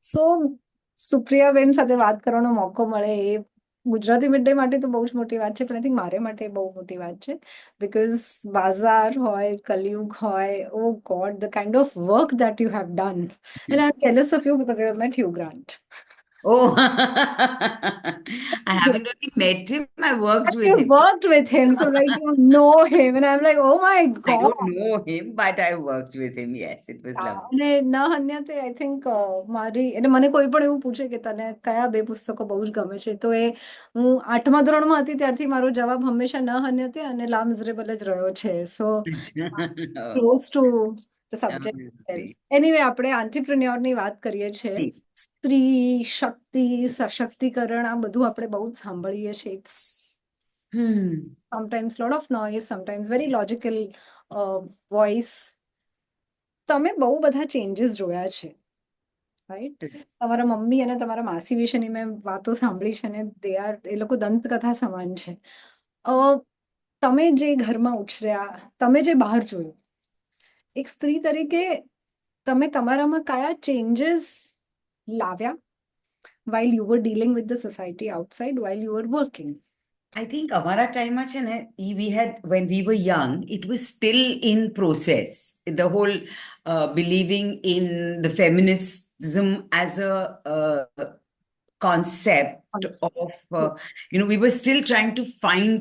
સો સુપ્રિયા બેન સાથે વાત કરવાનો મોકો મળે એ ગુજરાતી મીડ ડે માટે તો બહુ જ મોટી વાત છે, પણ આઈ થિંક મારે માટે બહુ મોટી વાત છે. બિકોઝ બાઝાર હોય, કલયુગ હોય, oh god, the kind of work that you have done, and I am jealous of you because I have met Hugh Grant. Oh, I haven't really met him. I worked with You him. worked with him, so like you know him, and I'm like, oh my I God. don't know him, but I worked with him. Yes, it was હા, lovely. અને ન હન્યતે I think મારી એટલે મને કોઈ પણ એવું પૂછે કે તને કયા બે પુસ્તકો બહુ જ ગમે છે, તો એ હું 8મા ધોરણમાં હતી ત્યારથી મારો જવાબ હંમેશા ન હન્યતે અને લા મિઝરેબલ જ રહ્યો છે. So Oh, close to the subject self. obviously. Anyway, આપણે આંટીપ્રિન્યોરની વાત કરીએ છીએ. સ્ત્રી શક્તિ, સશક્તિકરણ, આ બધું આપણે બહુ જ સાંભળીએ છીએ. It's Hmm. Sometimes lot of noise, sometimes very logical voice. તમે બહુ બધા ચેન્જીસ જોયા છે, રાઈટ? તમારા મમ્મી અને તમારા માસી વિશેની મેં વાતો સાંભળી છે, ને એ લોકો દંતકથા સમાન છે. અ, તમે જે ઘરમાં ઉછર્યા, તમે જે બહાર જોયું, એક સ્ત્રી તરીકે તમે તમારામાં કયા ચેન્જીસ લાવ્યા while you were dealing with the society outside while you were working? I think Amara time we had when we were young, it was still in process. The whole believing in the feminism as a concept of we were still trying to find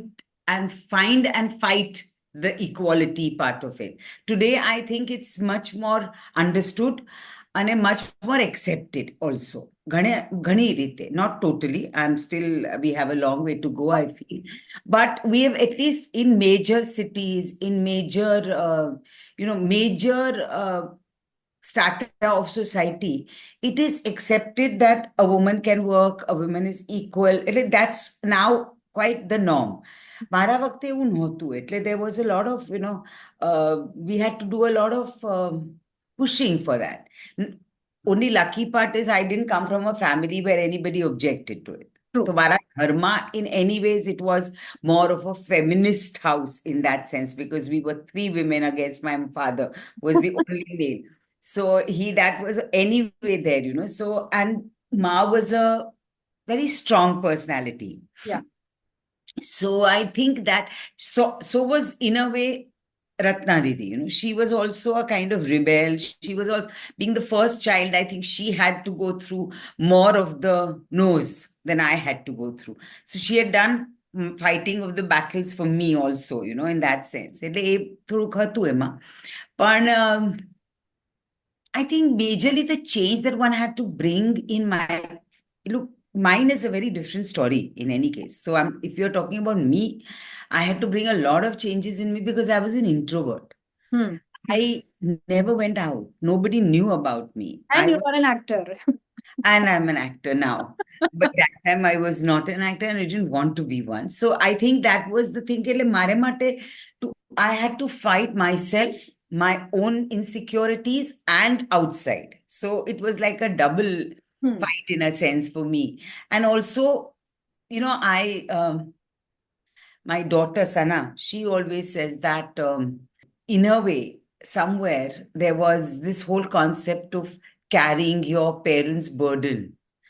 and fight the equality part of it. Today, I think it's much more understood and much more accepted also. Ghani rite, not totally. We have a long way to go, I feel. But we have, at least in major cities, in major strata of society, it is accepted that a woman can work, a woman is equal. That's now quite the norm. મારા વખતે એવું નહોતું, એટલે there was a lot of, we had to do a lot of pushing for that. Only lucky part is I didn't come from a family where anybody objected to it. True. So Mara Dharma, in any ways, it was more of a feminist house in that sense, because we were three women against my father, who was the only male. So that was anyway there, So, and Ma was a very strong personality. Yeah. So I think that, so was in a way Ratna Didi, she was also a kind of rebel. She was also, being the first child, I think she had to go through more of the no's than I had to go through. So she had done fighting of the battles for me also, in that sense. એટલે એ થોડુંક હતું એમાં. પણ I think majorly the change that one had to bring in look, mine is a very different story in any case. So if you're talking about me, I had to bring a lot of changes in me because I was an introvert. I never went out. Nobody knew about me. And you are an actor. And I'm an actor now. But that time I was not an actor and I didn't want to be one. So I think that was the thing. I had to fight myself, my own insecurities, and outside. So it was like a double fight in a sense for me. And also, my daughter Sana, she always says that in a way, somewhere there was this whole concept of carrying your parents' burden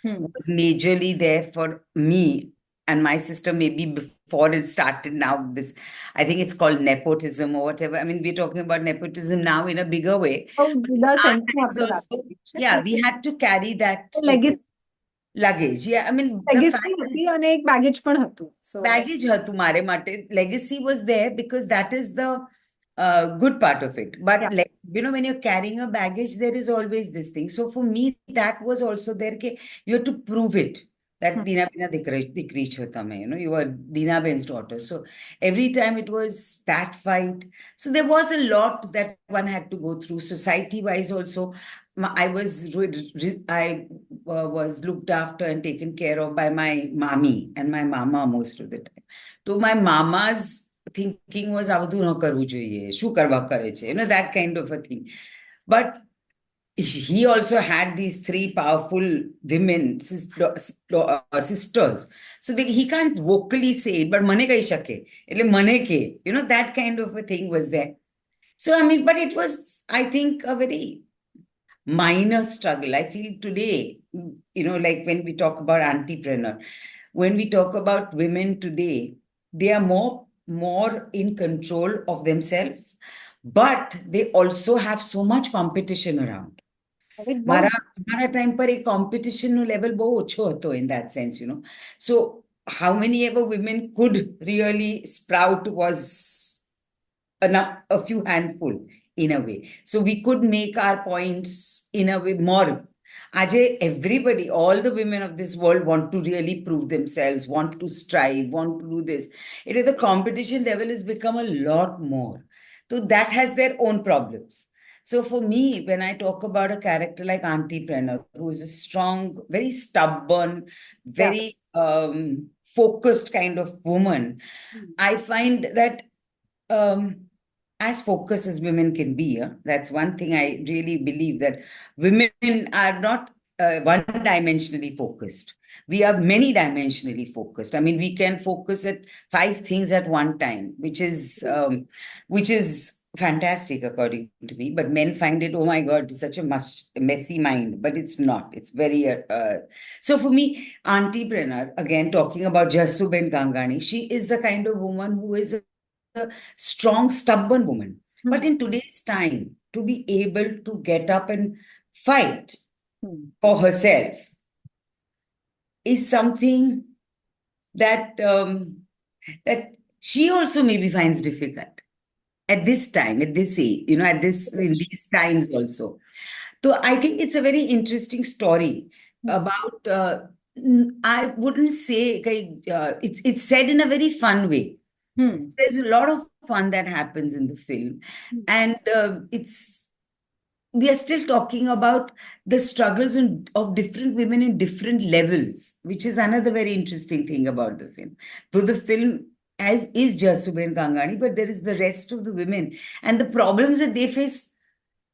was majorly there for me and my sister, maybe before it started. Now I think it's called nepotism or whatever. I mean, we're talking about nepotism now in a bigger way. Oh, the Our sense times also, of we had to carry that legacy. luggage. Yeah, I mean, the Legacy fact હતી અને એક baggage પણ હતું. So baggage હતું મારે માટે. Legacy was there because that is the good part of it. But yeah. when you're carrying a baggage, there is always this thing. So for me, that was also there. You have to prove it. That Dina Bina Dikri cho tame, you were Dina Ben's daughter. So every time it was that fight. So there was a lot that one had to go through. Society-wise also, I was looked after and taken care of by my mommy and my mama most of the time. So my mama's thinking was, "Avadhu no karu જોઈએ, શું કરવા કરે છે?" That kind of a thing. But he also had these three powerful women, sisters. So he can't vocally say it, but mane kai shake. એટલે મને કે, that kind of a thing was there. So, I mean, but it was, I think, a very minor struggle. I feel today, like when we talk about Auntypreneur, when we talk about women today, they are more in control of themselves, but they also have so much competition around. હવે બહુ મારા time પર એ કોમ્પિટિશનનો level બહુ ઓછો હતો in that sense, so how many ever women could really sprout was a few handful in a way. So we could make our points in a way more. Ajay, everybody, all the women of this world want to really prove themselves, want to strive, want to do this. It is the competition level has become a lot more. So that has their own problems. So for me, when I talk about a character like Auntypreneur, who is a strong, very stubborn, yeah. very focused kind of woman, I find that um, as focused as women can be, that's one thing I really believe, that women are not one-dimensionally focused. We are many-dimensionally focused. I mean, we can focus at 5 things at one time, which is fantastic according to me. But men find it, oh my God, it's such a messy mind. But it's not. It's very. So for me, Auntypreneur, again talking about Jasuben Gangani, she is the kind of woman who is a strong, stubborn woman. But in today's time, to be able to get up and fight for herself is something that she also maybe finds difficult at this time, at this age, at in these times also. So I think it's a very interesting story about. I wouldn't say it's said in a very fun way. There's a lot of fun that happens in the film, and we are still talking about the struggles of different women in different levels, which is another very interesting thing about the film. So the film as is Jasuben Gangani, but there is the rest of the women and the problems that they face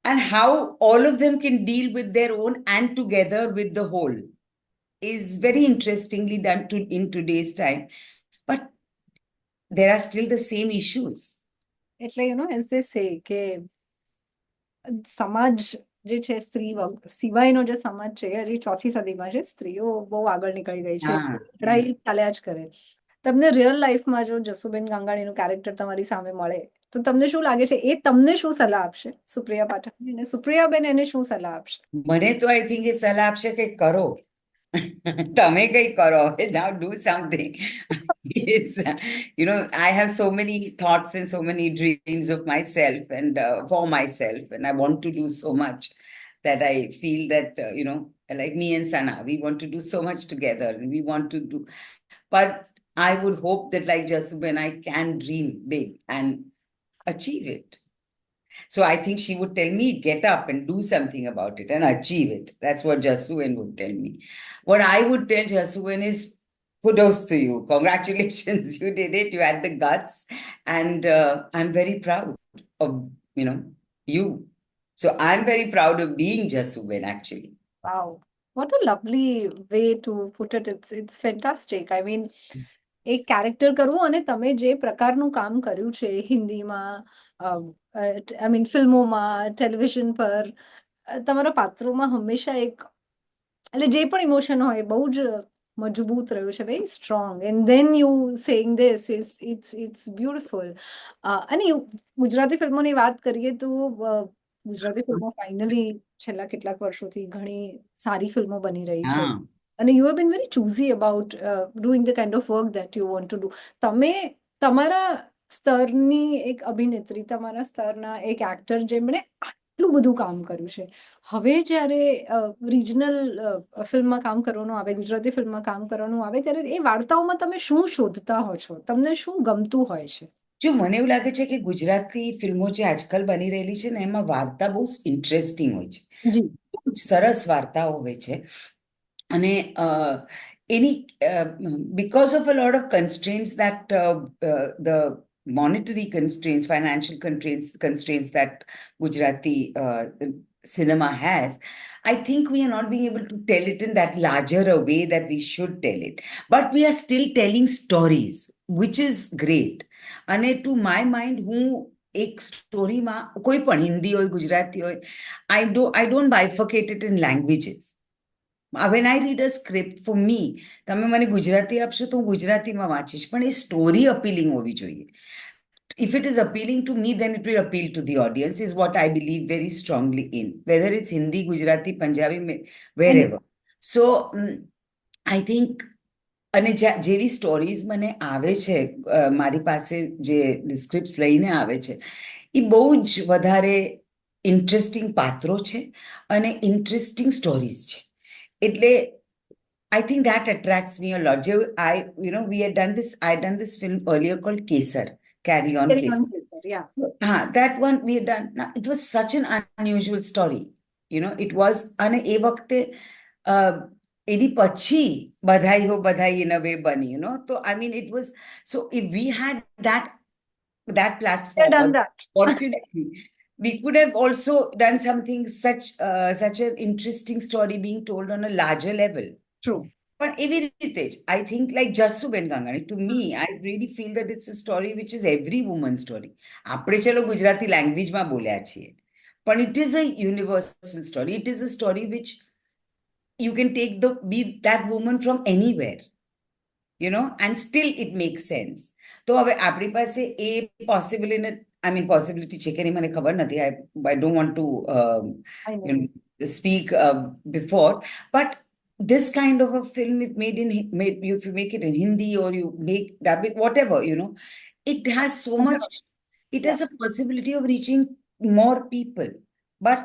and how all of them can deal with their own and together with the whole is very interestingly done in today's time. But there are still the same issues. એટલે as they say કે સમાજ જે છે સ્ત્રી સિવાયનો જે સમાજ છે હજી ચોથી સદીમાં છે, સ્ત્રીઓ બહુ આગળ નીકળી ગઈ છે, લડાઈ ચાલ્યા જ કરે. તમને રિયલ લાઈફમાં જો જસુબેન ગાંગાણીનું કેરેક્ટર તમારી સામે મળે તો તમને શું લાગે છે, એ તમને શું સલાહ આપશે? સુપ્રિયા પાઠક અને સુપ્રિયાબેન એને શું સલાહ આપશે? મને તો આઈ થિંક એ સલાહ આપશે કે કરો. તમે કઈ કરો, now do something. It's I have so many thoughts and so many dreams of myself and for myself, and I want to do so much that I feel that like me and Sana, we want to do so much together, and we want to do. But I would hope that, like Jasuben, I can dream big and achieve it. So I think she would tell me, get up and do something about it and achieve it. That's what Jasuben would tell me. What I would tell Jasuben is, kudos to you. Congratulations. You did it. You had the guts. And I'm very proud of, you. So I'm very proud of being Jasuben, actually. Wow. What a lovely way to put it. It's fantastic. I mean, એક character કરવું અને તમે જે પ્રકારનું કામ કર્યું છે હિન્દીમાં, આઈ મીન ફિલ્મોમાં, ટેલિવિઝન પર, તમારા પાત્રોમાં હંમેશા એક એટલે જે પણ ઇમોશન હોય બહુ જ મજબૂત રહ્યું છે, very strong. And then you saying this it's beautiful. અને ગુજરાતી ફિલ્મોની વાત કરીએ તો ગુજરાતી ફિલ્મો ફાઇનલી છેલ્લા કેટલાક વર્ષોથી ઘણી સારી ફિલ્મો બની રહી છે. અને you have been very choosy about doing the kind of work that you want to do. તમે તમારા સ્તરની એક અભિનેત્રી, તમારા સ્તરના એક એક્ટર જેમણે આટલું બધું કામ કર્યું છે, હવે જ્યારે રિજનલ ફિલ્મમાં કામ કરવાનું આવે, ગુજરાતી ફિલ્મમાં કામ કરવાનું આવે, ત્યારે એ વાર્તાઓમાં તમે શું શોધતા હો છો? તમને શું ગમતું હોય છે? જો મને એવું લાગે છે કે ગુજરાતી ફિલ્મો જે આજકાલ બની રહેલી છે ને, એમાં વાર્તા બહુ ઇન્ટરેસ્ટિંગ હોય છે, બહુ જ સરસ વાર્તાઓ હોય છે. અને any because of a lot of constraints that the monetary constraints, financial constraints that Gujarati cinema has, I think we are not being able to tell it in that larger a way that we should tell it. But we are still telling stories, which is great. And to my mind, એક સ્ટોરીમાં કોઈ પણ હિન્દી હોય ગુજરાતી હોય, I don't bifurcate it in languages. When I read a script, for me, તમે મને ગુજરાતી આપશો તો હું ગુજરાતીમાં વાંચીશ, પણ એ સ્ટોરી અપીલિંગ હોવી જોઈએ. If it is appealing to me, then it will appeal to the audience, is what I believe very strongly in, whether it's Hindi, Gujarati, Punjabi, wherever. So I think, અને જેવી stories મને આવે છે, મારી પાસે જે સ્ક્રિપ્ટ્સ લઈને આવે છે, એ બહુ જ વધારે ઇન્ટરેસ્ટિંગ પાત્રો છે અને ઇન્ટરેસ્ટિંગ સ્ટોરીઝ છે. એટલે I think that attracts me a lot. We had done this, I had done this film earlier called Kesar, Carry On Kesar. Yeah. That one we had done. Now, it was such an unusual story. It was, અને એ વખતે એની પછી બધાઈ હો બધાઈ in a way બની, So, I mean, it was, so if we had that platform or Done that. opportunity, we could have also done something such an interesting story being told on a larger level. True. But એવી રીતે જ, I think, like Jasuben Gangani, to me, I really feel that it's a story which is every woman's story. આપણે ચલો ગુજરાતી લેંગ્વેજમાં બોલ્યા છીએ, પણ it is a universal story. It is a story which you can be that woman from anywhere, and still it makes sense. તો હવે આપણી પાસે એ possibility છે કે નહીં મને ખબર નથી. I don't want to speak before, but this kind of a film, if you make it in Hindi or you make dub it, whatever, it has so much, it has a possibility of reaching more people. But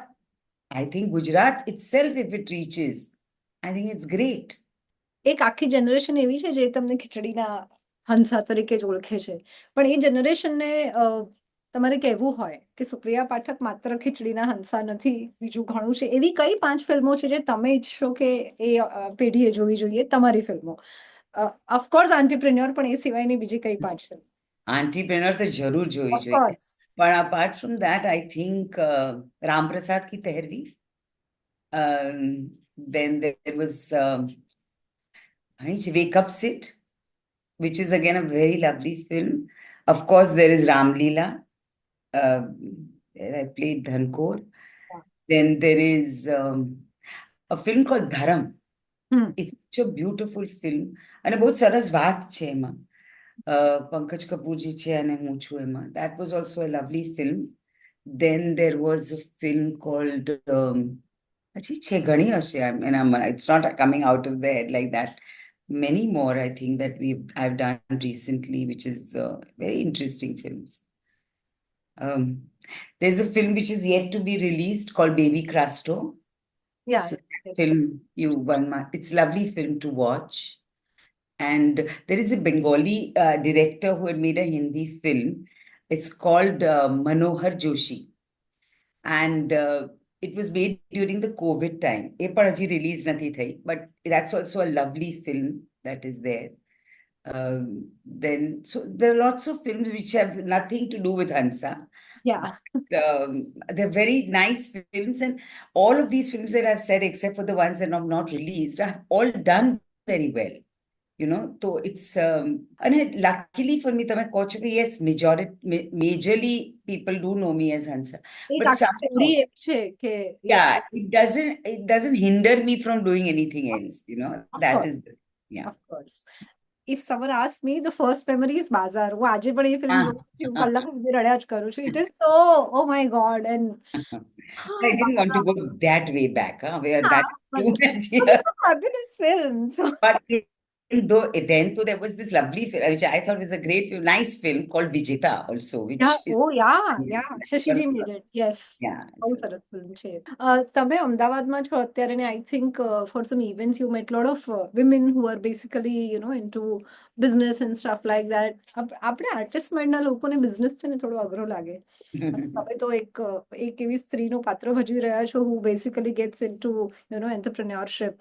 I think Gujarat itself, if it reaches, I think it's great. એક આખી generation એવી છે જે તમને ખીચડીના હંસા તરીકે જ ઓળખે છે, પણ એ જનરેશનને તમારે કહેવું હોય કે સુપ્રિયા પાઠક માત્ર ખીચડીના હંસા નથી, બીજું ઘણું છે, એવી કઈ 5 ફિલ્મો છે જે તમે ઈચ્છો કે એ પેઢીએ જોવી જોઈએ તમારી ફિલ્મો? ઓફકોર્સ આંટીપ્રેન્યોર, પણ એ સિવાયની બીજી કઈ 5 ફિલ્મ? આંટીપ્રેન્યોર તો જરૂર જોવી જોઈએ, પણ apart from that I think Ramprasad ki Tehrvi, then there was Wake Up Sit, which is again a very lovely film. Of course, there is Ram Leela, where I played Dhankor. Then there is a film called Dharam. It's such a beautiful film. And बहुत सरस बात छे एमा. Pankaj Kapoor ji छे અને હું છું એમાં. That was also a lovely film. Then there was a film called it's not coming out of the head like that. Many more, I think, that I've done recently, which is very interesting films. There's a film which is yet to be released called Baby Crasto. Yeah. So that film, it's a lovely film to watch. And there is a Bengali director who had made a Hindi film. It's called Manohar Joshi. And it was made during the COVID time. એ પણ હજી release નથી થઈ, but that's also a lovely film that is there. Then, so there are lots of films which have nothing to do with Hansa. Yeah. They're very nice films, and all of these films that I've said, except for the ones that are not released, are all done very well. So it's and luckily for me, તમે કહો છો કે yes, majorly people do know me as Hansa, but somehow, it doesn't hinder me from doing anything else. That is of course. If someone asks me, the first memory is Bazaar. वो आज बड़ी film कल्ला भी रड़ा आज करूँ છું. It is so, oh my God, and I didn't want to go that way back, where that's too much here. Fabulous films. But then there was this lovely film, which I thought was a great film, nice film called Vijeta also, which is... Oh, yeah. Shashiji made it, yes. Yeah. બહુ સરસ film છે. તમે અમદાવાદમાં છો અત્યારે, અને I think for some events you met a lot of women who are basically, into business and stuff like that. આપણે artist માઇન્ડના લોકોને બિઝનેસ છે ને થોડો અઘરો લાગે. તમે તો એક એવી સ્ત્રીનું પાત્ર ભજવી રહ્યા છો who basically gets into, entrepreneurship.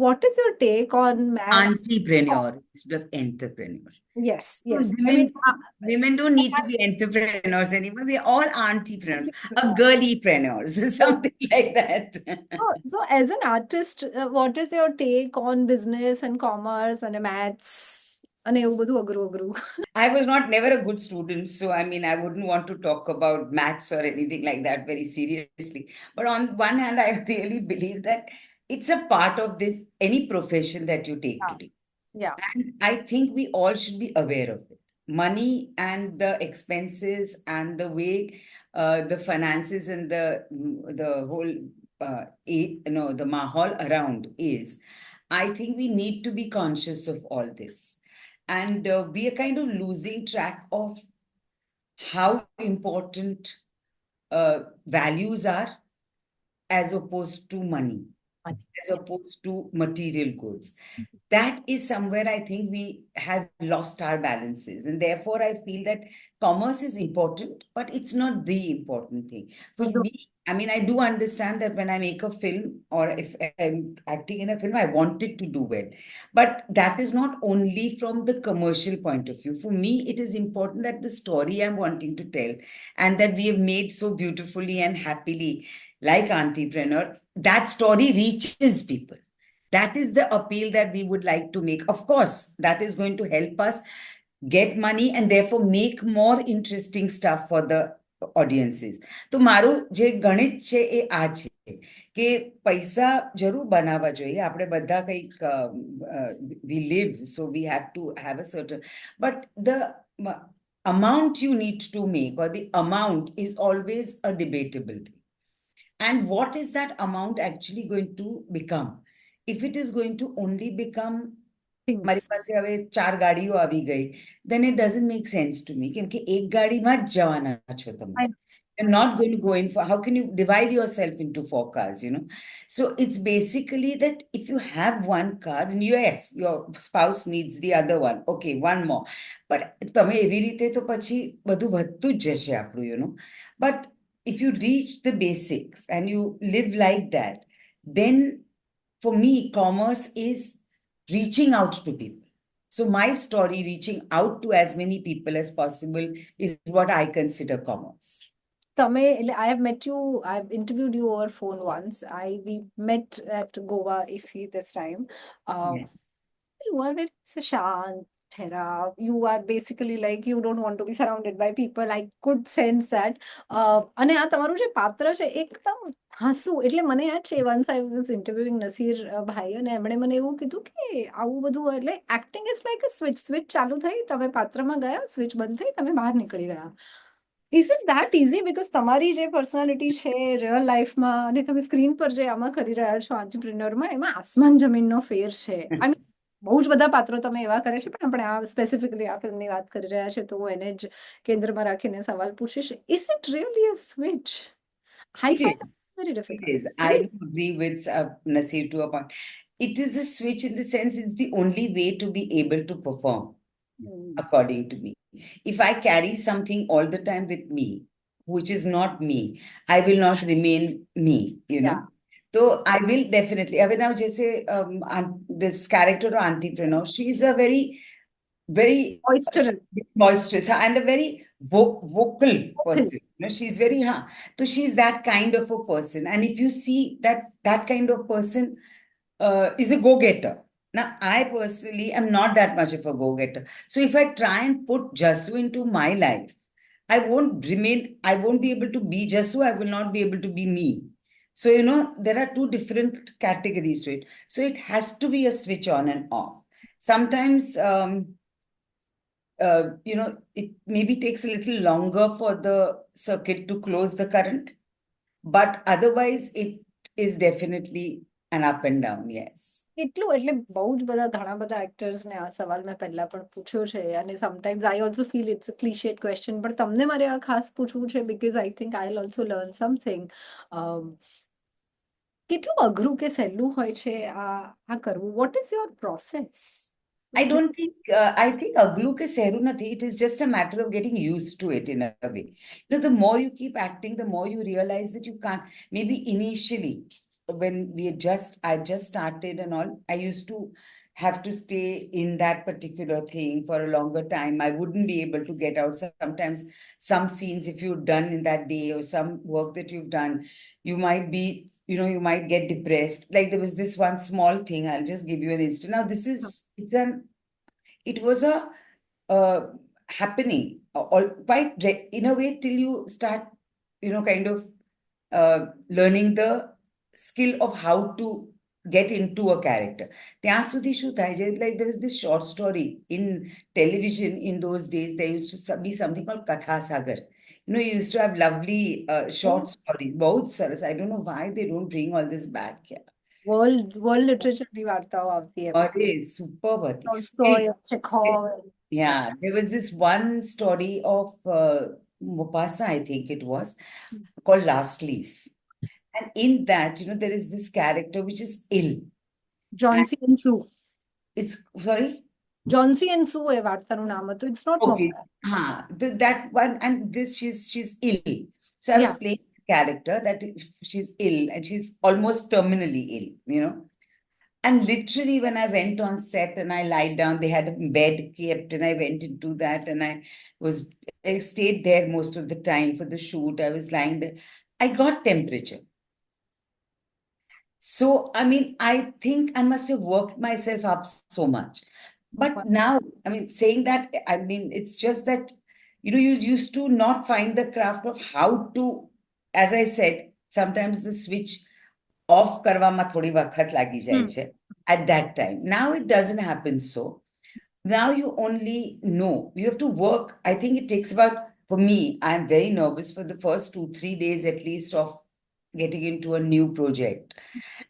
What is your take on Auntypreneur instead of entrepreneur? Yes. Women don't need to be entrepreneurs anymore. We're all auntypreneurs, girlypreneurs, something like that. So as an artist, what is your take on business and commerce and maths? અને એવું બધું અઘરું. I was not never a good student, so I mean, I wouldn't want to talk about maths or anything like that very seriously. But on one hand, I really believe that it's a part of this any profession that you take Yeah. today. Yeah. And I think we all should be aware of it. Money and the expenses and the way the finances and the whole the mahal around is. I think we need to be conscious of all this, and we are kind of losing track of how important values are as opposed to money, as opposed to material goods. That is somewhere I think we have lost our balances. And therefore, I feel that commerce is important, but it's not the important thing. For me, I mean, I do understand that when I make a film or if I'm acting in a film, I want it to do well. But that is not only from the commercial point of view. For me, it is important that the story I'm wanting to tell and that we have made so beautifully and happily, like Auntypreneur, that story reaches people. That is the appeal that we would like to make. Of course, that is going to help us get money and therefore make more interesting stuff for the audiences. તો મારું જે ગણિત છે એ આ છે કે પૈસા જરૂર બનાવવા જોઈએ. આપણે બધા કંઈક we live, so we have to have a certain, but the amount you need to make or the amount is always a debatable thing. And what is that amount actually going to become? If it is going to only become મારી પાસે હવે 4 ગાડીઓ આવી ગઈ, then it doesn't make sense to me. કેમ કે એક ગાડીમાં જ જવાના છો તમે. You're not going to go in for, how can you divide yourself into 4 cars, you know? So it's basically that if you have one car, and yes, your spouse needs the other one. Okay, one more. But તમે એવી રીતે તો પછી બધું વધતું જ જશે આપણું, you know? But if you reach the basics and you live like that, then for me, commerce is reaching out to people. So my story, reaching out to as many people as possible, is what I consider commerce. I have met you, I've interviewed you over phone once. We met at Goa, Ifi, this time. Yeah. You are very shant, Thera. You are basically like you don't want to be surrounded by people. I could sense that. અને આ તમારું જે પાત્ર છે એકદમ હાસુ, એટલે મને યાદ છે once I was interviewing Nasir ભાઈ અને એમણે મને એવું કીધું કે આવું બધું એટલે acting is like a switch ચાલુ થઈ, તમે પાત્રમાં ગયા, switch બંધ થઈ, તમે બહાર નીકળી ગયા. Is it that easy? Because તમારી જે પર્સનાલિટી છે રિયલ લાઈફમાં અને તમે સ્ક્રીન પર જે આમાં કરી રહ્યા છો આંત્રપ્રિન્યોરમાં, એમાં આસમાન જમીનનો ફેર છે. આઈ મીન બહુ જ બધા પાત્રો તમે એવા કરે છે, પણ આપણે આ સ્પેસિફિકલી આ ફિલ્મની વાત કરી રહ્યા છે તો હું એને જ કેન્દ્રમાં રાખીને સવાલ પૂછીશ. Is it really a switch? I It find is. it very It difficult. is. I do agree with Nasir to a point. It is a switch in the sense it's the only way to be able to perform, according to me. If I carry something all the time with me, which is not me, I will not remain me, you know. So I will definitely. I mean, now, just say this character or Auntypreneur, she is a very, very Boisterous. boisterous and a very vocal person. You know, she's very, so she's that kind of a person. And if you see that kind of person is a go-getter. Now, I personally am not that much of a go-getter. So if I try and put Jasu into my life, I won't be able to be Jasu, I will not be able to be me. So, you know, there are two different categories to it. So it has to be a switch on and off. Sometimes, you know, it maybe takes a little longer for the circuit to close the current, but otherwise it is definitely an up and down, yes. એટલું એટલે બહુ જ બધા ઘણા બધા એક્ટર્સને આ સવાલ મેં પહેલા પણ પૂછ્યો છે અને sometimes I also feel it's a clichéd question, પણ તમને મારે આ ખાસ પૂછવું છે because I think I will also learn something. કેટલું અઘરું કે સહેલું હોય છે આ કરવું? What is your process? I don't think, I think aglu ke sehru nathi. It is just a matter of getting used to it in a way. You know, the more you keep acting, the more you realize that you can't. Maybe initially, when I just started and all, I used to have to stay in that particular thing for a longer time. I wouldn't be able to get out. Sometimes some scenes, if you've done in that day or some work that you've done, you might be, you know, you might get depressed. Like there was this one small thing, I'll just give you an instant. Now, it was a happening all quite in a way till you start, kind of learning the skill of how to get into a character. ત્યાં સુધી શું થાય છે, like there was this short story in television in those days. There used to be something called Katha Sagar. You used to have lovely short stories. बहुत सरस. I don't know why they don't bring all this back here. World લિટરેચરની વાર્તાઓ આવતી એમાં. Are superb હતી. Tolstoy, Chekhov. Yeah, there was this one story of Mopassa, I think it was, called Last Leaf. And in that, there is this character which is ill. Johnsy and Sue. It's, sorry? જોન્સી and સુ એ વાર્તાનું નામ હતું. It's not Okay. That one, and this, she's ill. So I was playing the character that she's ill and she's almost terminally ill. And literally when I went on set and I lied down, they had a bed kept and I went into that and I stayed there most of the time for the shoot. I was lying there. I got temperature. So, I mean, I think I must have worked myself up so much. But now, I mean, saying that, I mean, it's just that, you used to not find the craft of how to, as I said, sometimes the switch off karvama thodi vakhat lagi jai che at that time. Now it doesn't happen so. Now you only know. You have to work. I think it takes about, for me, I'm very nervous for the first 2-3 days at least of getting into a new project.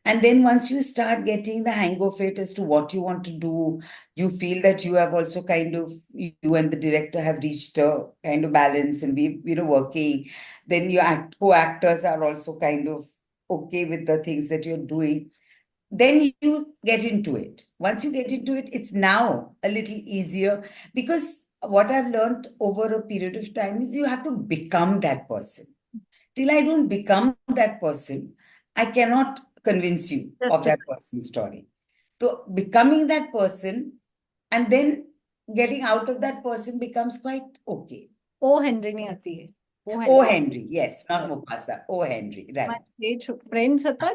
And then once you start getting the hang of it as to what you want to do, you feel that you have also kind of, you and the director have reached a kind of balance and we, working. Then your co-actors are also kind of okay with the things that you're doing. Then you get into it. Once you get into it, it's now a little easier because what I've learned over a period of time is you have to become that person. Till I don't become that person, I cannot convince you of that person's story. So becoming that person and then getting out of that person becomes quite okay. O Henry ne aati hai. O Henry, yes, not Mufasa. O Henry, right. My friends હતા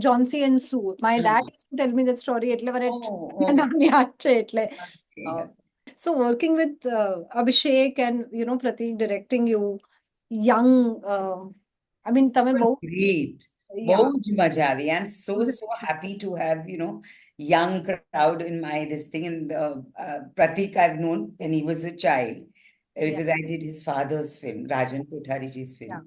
જોન્સી and સુ. My dad used to tell me that story એટલે વરે નાની યાદ છે એટલે. So working with Abhishek and Pratik directing you, young, I mean તમે બહુ great. બહુ જ મજા આવી. I'm so happy to have, young crowd in my this thing. And Pratik I've known when he was a child because I did his father's film, Rajan Kothariji's film. Yeah.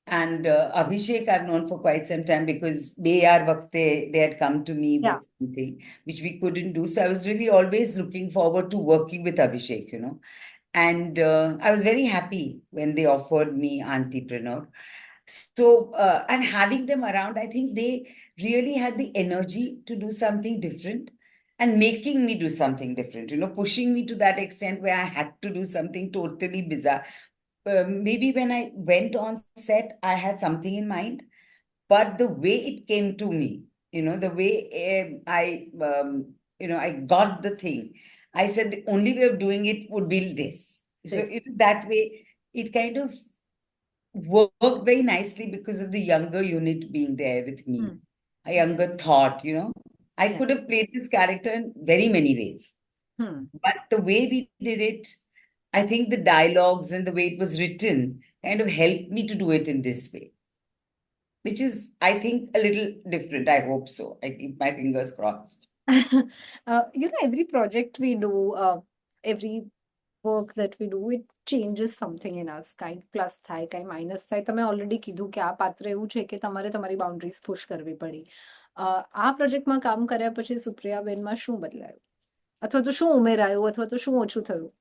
And Abhishek I've known for quite some time because Bayar Vakte, they had come to me with something which we couldn't do. So I was really always looking forward to working with Abhishek, And I was very happy when they offered me Auntypreneur. So, and having them around, I think they really had the energy to do something different and making me do something different, pushing me to that extent where I had to do something totally bizarre. Maybe when I went on set, I had something in mind, but the way it came to me, the way I got the thing, I said the only way of doing it would be this. So that way, it kind of worked very nicely because of the younger unit being there with me, a younger thought, I could have played this character in very many ways. But the way we did it, I think the dialogues and the way it was written kind of helped me to do it in this way, which is, I think, a little different. I hope so. I keep my fingers crossed. Every project we do, every work that we do, it changes something in us. કાંઈક plus થાય, કાંઈ minus થાય. તમે already કીધું કે આ પાત્ર એવું છે કે તમારે તમારી બાઉન્ડ્રીઝ પુશ કરવી પડી. આ પ્રોજેક્ટમાં કામ કર્યા પછી સુપ્રિયાબેનમાં શું બદલાયું, અથવા તો શું ઉમેરાયું, અથવા તો શું ઓછું થયું?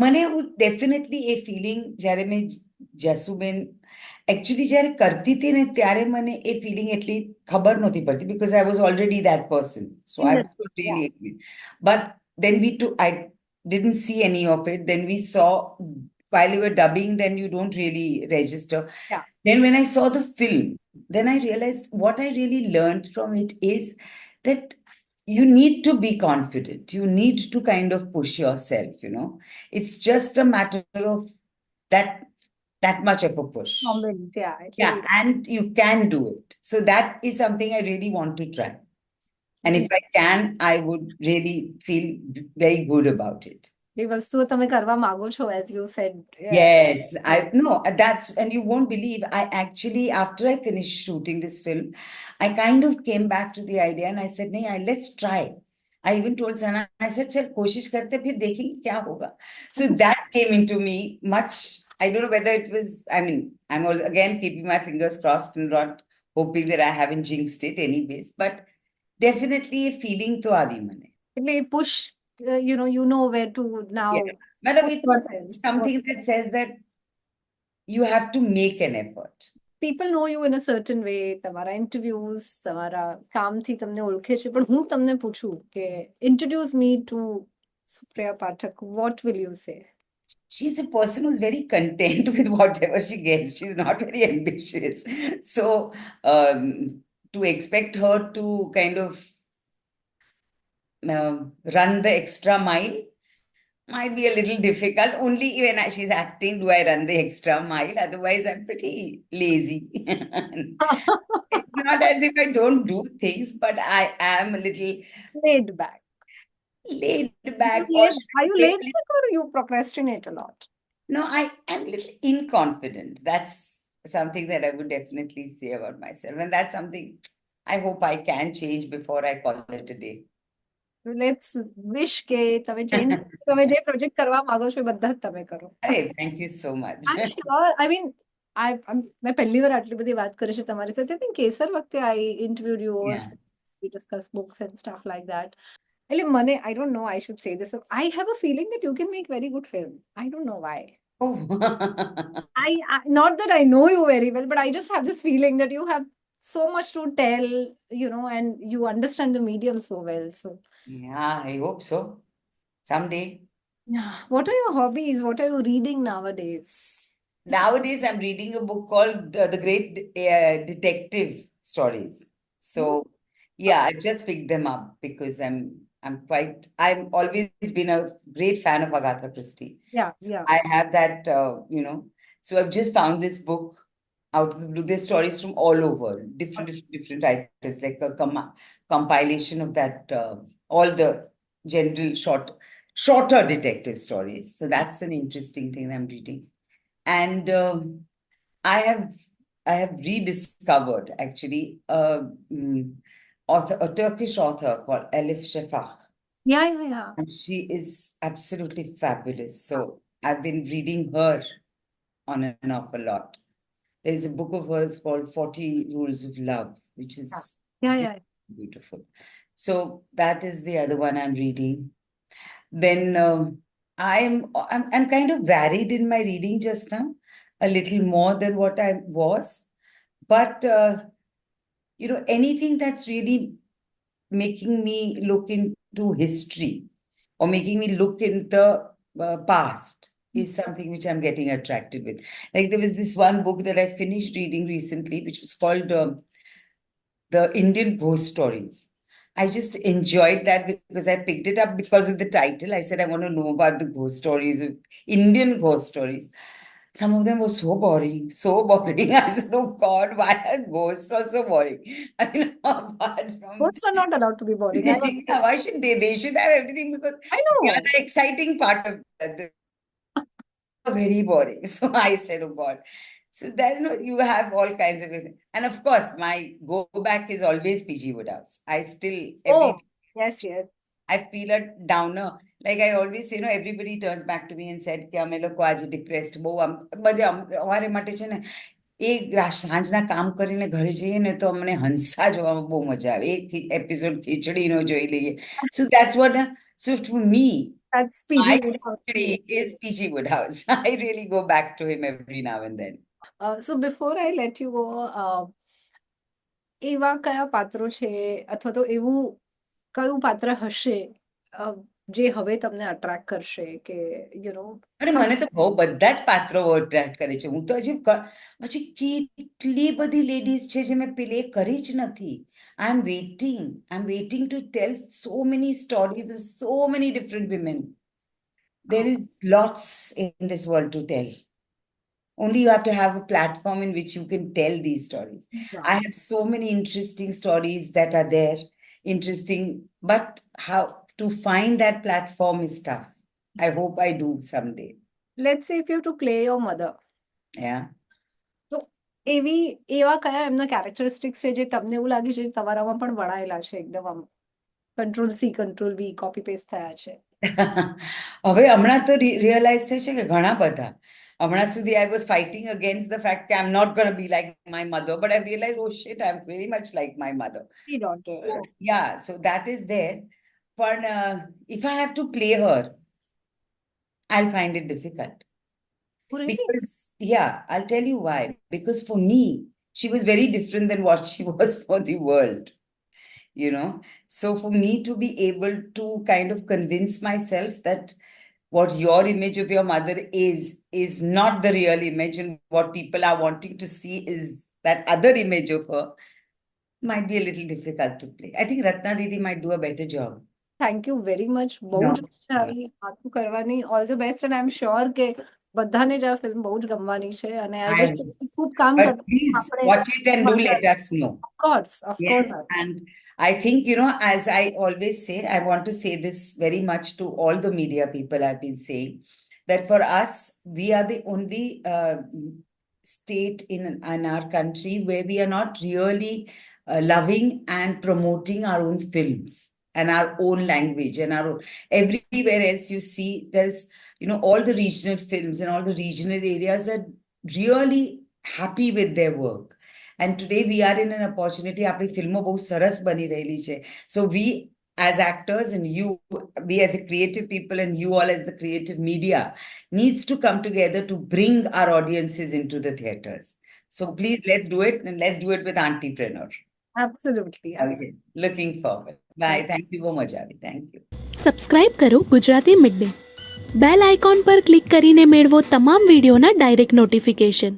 મને ડેફિનેટલી એ ફિલિંગ જ્યારે મેં જસુબેન એકચ્યુઅલી જ્યારે કરતી હતી ને ત્યારે મને એ ફિલિંગ એટલી ખબર નહોતી પડતી because I was already that person. So I was not really, but then I didn't see any of it. Then we saw while you were dubbing, then you don't really register. Yeah. Then when I saw the film, then I realized what I really learned from it is that you need to be confident. You need to kind of push yourself, It's just a matter of that much of a push. Yeah, and you can do it. So that is something I really want to try. And if I can, I would really feel very good about it. એ વસ્તુઓ તમે કરવા માંગો છો, as you said. Yes, I no, that's, and you won't believe, I actually, after I finished shooting this film, I kind of came back to the idea and I said, "Nahi, let's try." I even told Sana, I said, "Chal, koshish karte, phir dekhenge kya hoga." So that came into me much. I don't know whether it was, I mean, I'm all, again keeping my fingers crossed and not hoping that I haven't jinxed it anyways, but definitely a feeling to aavi mane. એટલે એ push, you know where to now Yeah. Matlab, push it was yourself. something that says that you have to make an effort. People know you in a certain way. તમારા interviews, તમારા કામથી તમને ઓળખે છે. પણ હું તમને પૂછું કે introduce me to Supriya Pathak. What will you say? She's a person who's very content with whatever she gets. She's not very ambitious. So to expect her to kind of run the extra mile might be a little difficult. Only when she's acting do I run the extra mile. Otherwise, I'm pretty lazy. It's not as if I don't do things, but I am a little Laid back. laid back, or Laid, should are I you say, laid back or you procrastinate a lot? no, I am a little inconfident. That's something that I would definitely say about myself. And that's something I hope I can change before I call it a day. Let's wish કે તમે change, તમે જે project કરવા માંગો છો એ બધા જ તમે કરો. Hey, thank you so much. I'm sure, I mean, मैं पहली बार आटली बધી વાત કરી છે તમારી સાથે. I think કેસર વખતે I interviewed you or Yeah. we discussed books and stuff like that. એટલે મને, I don't know, I should say this. I have a feeling that you can make very good film. I don't know why. Oh. Not that I know you very well, but I just have this feeling that you have so much to tell, and you understand the medium so well. So, Yeah, I hope so. Someday. yeah. What are your hobbies? What are you reading nowadays? Nowadays, I'm reading a book called The Great Detective Stories. So, yeah, I just picked them up because I've always been a great fan of Agatha Christie. Yeah, So yeah. I have that, so I've just found this book out of the blue. There's stories from all over, different writers, like a compilation of that, all the general shorter detective stories. So that's an interesting thing I'm reading. And I have I have rediscovered actually a Turkish author called Elif Shafak. Yeah, yeah, yeah. And she is absolutely fabulous. So I've been reading her on and off a lot. There's a book of hers called 40 Rules of Love, which is Yeah, yeah. beautiful. So that is the other one I'm reading. Then I'm kind of varied in my reading just now, a little more than what I was. But anything that's really making me look into history or making me look in the past is something which I'm getting attracted with. Like there was this one book that I finished reading recently, which was called The Indian Ghost Stories. I just enjoyed that because I picked it up because of the title. I said, I want to know about the ghost stories, of Indian ghost stories. Some of them were so boring, so boring. I said, oh God, why are ghosts also boring? I mean, apart from Ghosts are not allowed to be boring. yeah, why should they? They should have everything because I they are know. the exciting part of the very boring. So I said, oh God. So then you have all kinds of things. And of course, my go back is always PG Woodhouse. I still, Oh, yes, yes. I feel a downer. Like I always say, everybody turns back to me and said, કે અમે લોકો આજે depressed બહુ બધે અમારે માટે છે ને સાંજના કામ કરીને ઘરે જઈએ ને તો અમને હંસા જોવામાં બહુ મજા આવે. એક એપિસોડ ખીચડીનો જોઈ લઈએ. So that's what, so for me, That's PG my Woodhouse. khichdi is PG Woodhouse. I really go back to him every now and then. So before I let you go, એવા કયા પાત્રો છે અથવા તો એવું કયું પાત્ર હશે જે હવે તમને અટ્રેક્ટ કરશે કે અરે મને તો બહુ બધા જ પાત્રો અટ્રેક્ટ કરે છે. હું તો હજી કેટલી બધી લેડીઝ છે જે મેં પેલે કરી જ નથી. I'm waiting to tell so many stories of so many different women. There is lots in this world to tell. Only you have to have a platform in which you can tell these stories. Yeah. I have so many interesting stories that are there. interesting. But how to find that platform is tough. I hope I do someday. Let's say if you have to play your mother. Yeah. તો એવા કયા એમના characteristics છે જે તમને એવું લાગે છે તમારામાં પણ વણાયેલા છે એકદમ આમ control C control V copy paste થયા છે? હવે હમણાં તો રિયલાઇઝ થશે કે ઘણા બધા. હમણાં સુધી I was fighting against the fact that I'm not going to be like my mother, but I realized, oh shit, I'm very much like my mother. daughter. So, yeah, so that is there. But if I have to play her, I'll find it difficult. Oh, really? Because, yeah, I'll tell you why. Because for me, she was very different than what she was for the world, you know. So for me to be able to kind of convince myself that what your image of your mother is not the real image, and what people are wanting to see is that other image of her, might be a little difficult to play. I think Ratna Didi might do a better job. Thank you very much. બહુ No. જ મજા આવી વાતો કરવાની. All the best and I am sure કે બધાને જ આ ફિલ્મ બહુ જ ગમવાની છે અને આઈ I વિશ will. ખૂબ કામ But કરતા please આપણે watch it and do let us know. Of Yes, course. and I think, you know, as I always say, I want to say this very much to all the media people I've been saying, that for us, we are the only state in our country where we are not really loving and promoting our own films and our own language and our own, everywhere else you see, there's, you know, all the regional films and all the regional areas are really happy with their work. And today we are in an opportunity. આપણી ફિલ્મો બહુ સરસ બની રહેલી છે. So we as actors and you, we as a creative people and you all as the creative media needs to come together to bring our audiences into the theaters. So please, let's do it, and let's do it with Auntypreneur. Absolutely. Okay. Looking forward. Bye. Thank you so much, Avi. Thank you. Subscribe કરો Gujarati mid day. Bell icon પર click કરીને મેળવો તમામ વિડીયોના direct notification.